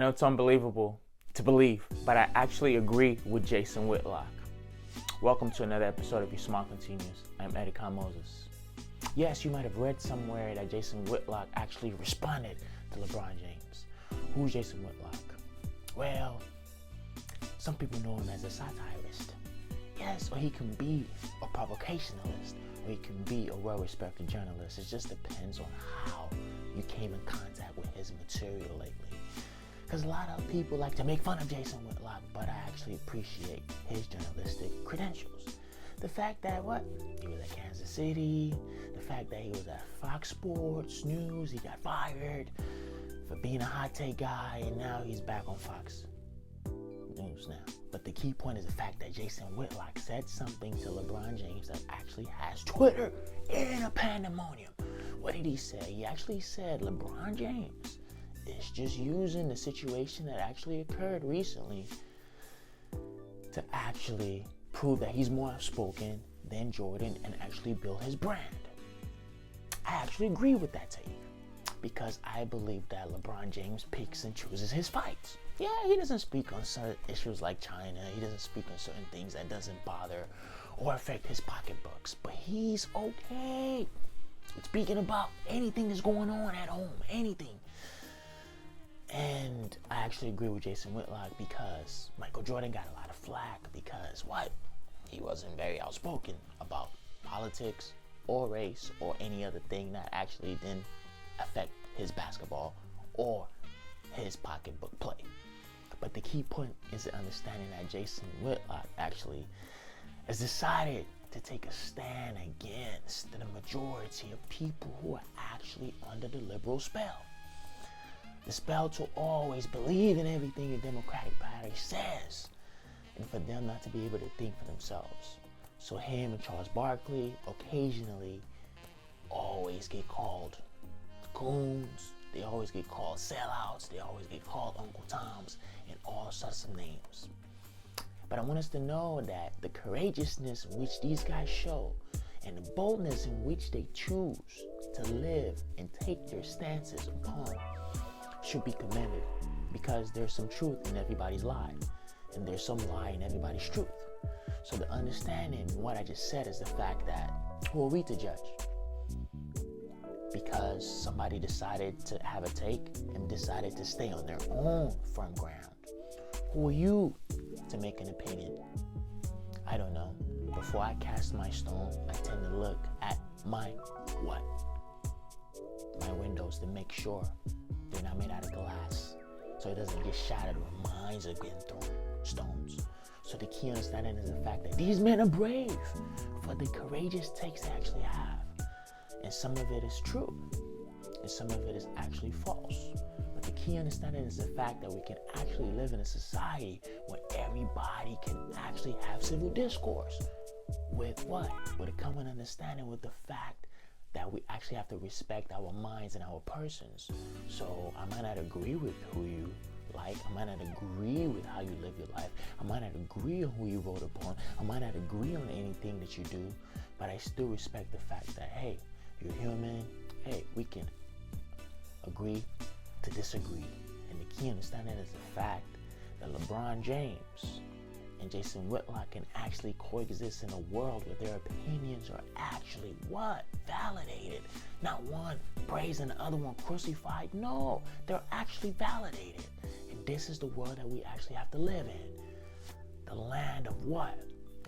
I know it's unbelievable to believe, but I actually agree with Jason Whitlock. Welcome to another episode of Your Smart Continues. I'm Eddie Moses. Yes, you might have read somewhere that Jason Whitlock actually responded to LeBron James. Who's Jason Whitlock? Well, some people know him as a satirist. Yes, or he can be a provocationalist, or he can be a well-respected journalist. It just depends on how you came in contact with his material lately. Because a lot of people like to make fun of Jason Whitlock, but I actually appreciate his journalistic credentials. The fact that he was at Kansas City, the fact that he was at Fox Sports News, he got fired for being a hot take guy, and now he's back on Fox News now. But the key point is the fact that Jason Whitlock said something to LeBron James that actually has Twitter in a pandemonium. What did he say? He actually said LeBron James is just using the situation that actually occurred recently to actually prove that he's more outspoken than Jordan and actually build his brand. I actually agree with that take because I believe that LeBron James picks and chooses his fights. Yeah, he doesn't speak on certain issues like China. He doesn't speak on certain things that doesn't bother or affect his pocketbooks, but he's okay with speaking about anything that's going on at home, anything. And I actually agree with Jason Whitlock because Michael Jordan got a lot of flack because he wasn't very outspoken about politics or race or any other thing that actually didn't affect his basketball or his pocketbook play. But the key point is the understanding that Jason Whitlock actually has decided to take a stand against the majority of people who are actually under the liberal spell. The spell to always believe in everything the Democratic Party says, and for them not to be able to think for themselves. So him and Charles Barkley occasionally always get called goons, they always get called sellouts, they always get called Uncle Toms, and all sorts of names. But I want us to know that the courageousness in which these guys show and the boldness in which they choose to live and take their stances upon should be commended, because there's some truth in everybody's lie and there's some lie in everybody's truth. So the understanding what I just said is the fact that who are we to judge? Because somebody decided to have a take and decided to stay on their own firm ground. Who are you to make an opinion? I don't know. Before I cast my stone, I tend to look at my windows to make sure they're not made out of glass, so it doesn't get shattered when mines are getting thrown stones. So the key understanding is the fact that these men are brave for the courageous takes they actually have. And some of it is true, and some of it is actually false. But the key understanding is the fact that we can actually live in a society where everybody can actually have civil discourse. With what? With a common understanding with the fact that we actually have to respect our minds and our persons. So I might not agree with who you like, I might not agree with how you live your life, I might not agree on who you vote upon, I might not agree on anything that you do, but I still respect the fact that, hey, you're human, hey, we can agree to disagree. And the key understanding is the fact that LeBron James and Jason Whitlock can actually coexist in a world where their opinions are actually validated. Not one praised and the other one crucified. No, they're actually validated. And this is the world that we actually have to live in. The land of what?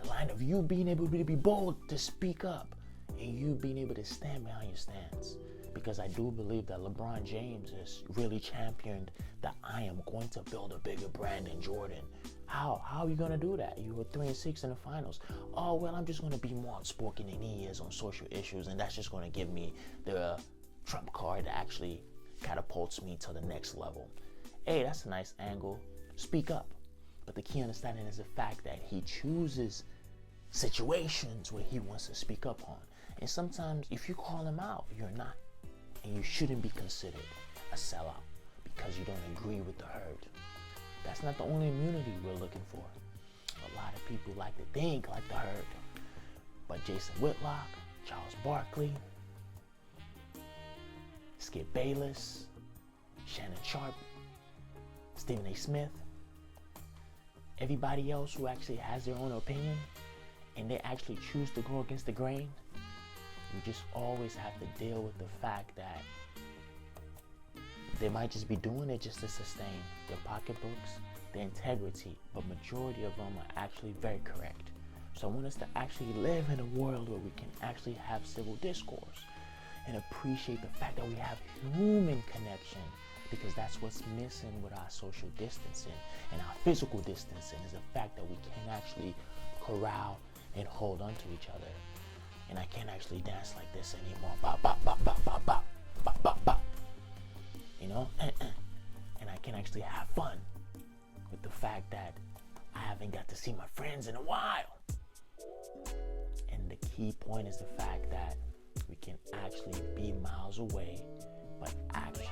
The land of you being able to be bold to speak up and you being able to stand behind your stance. Because I do believe that LeBron James has really championed that I am going to build a bigger brand than Jordan. How are you going to do that? You were 3-6 in the finals. Oh, well, I'm just going to be more outspoken than he is on social issues, and that's just going to give me the trump card that actually catapults me to the next level. Hey, that's a nice angle. Speak up. But the key understanding is the fact that he chooses situations where he wants to speak up on. And sometimes if you call him out, you're not. And you shouldn't be considered a sellout because you don't agree with the herd. That's not the only immunity we're looking for. A lot of people like to think like the herd. But Jason Whitlock, Charles Barkley, Skip Bayless, Shannon Sharp, Stephen A. Smith, everybody else who actually has their own opinion and they actually choose to go against the grain, you just always have to deal with the fact that they might just be doing it just to sustain their pocketbooks, their integrity, but majority of them are actually very correct. So I want us to actually live in a world where we can actually have civil discourse and appreciate the fact that we have human connection, because that's what's missing with our social distancing and our physical distancing, is the fact that we can't actually corral and hold on to each other. And I can't actually dance like this anymore. Bop, bop, bop, bop, bop, bop, bop, bop, bop. You know? And I can actually have fun with the fact that I haven't got to see my friends in a while. And the key point is the fact that we can actually be miles away, but actually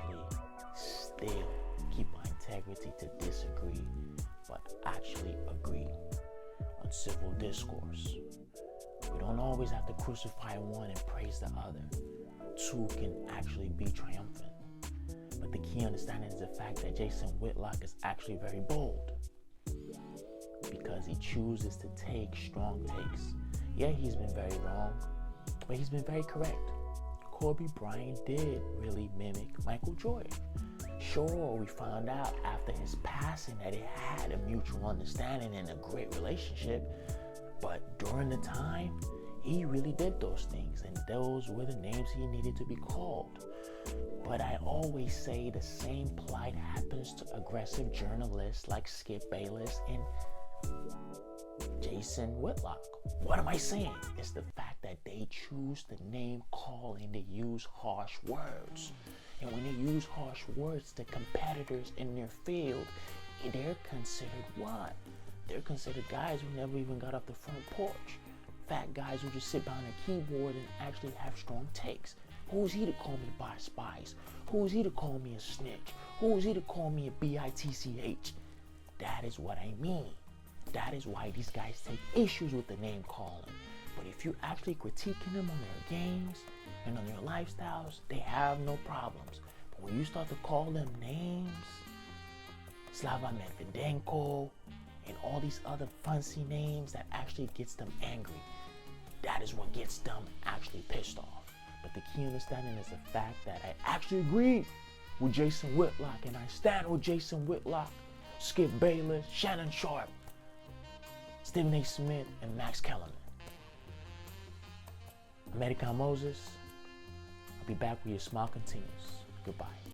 still keep our integrity to disagree, but actually agree on civil discourse. We don't always have to crucify one and praise the other. Two can actually be triumphant. But the key understanding is the fact that Jason Whitlock is actually very bold, because he chooses to take strong takes. Yeah, he's been very wrong, but he's been very correct. Kobe Bryant did really mimic Michael Jordan. Sure, we found out after his passing that he had a mutual understanding and a great relationship, but during the time, he really did those things, and those were the names he needed to be called. But I always say the same plight happens to aggressive journalists like Skip Bayless and Jason Whitlock. What am I saying? It's the fact that they choose the name calling, they use harsh words. And when they use harsh words to competitors in their field, they're considered what? They're considered guys who never even got off the front porch. Fat guys who just sit behind a keyboard and actually have strong takes. Who's he to call me by spies? Who's he to call me a snitch? Who's he to call me a bitch? That is what I mean. That is why these guys take issues with the name calling. But if you actually critiquing them on their games and on their lifestyles, they have no problems. But when you start to call them names, Slava Medvedenko, and all these other fancy names that actually gets them angry, that is what gets them actually pissed off. But the key understanding is the fact that I actually agree with Jason Whitlock, and I stand with Jason Whitlock, Skip Bayless, Shannon Sharp, Stephen A. Smith, and Max Kellerman. American Moses. I'll be back where your smile continues. Goodbye.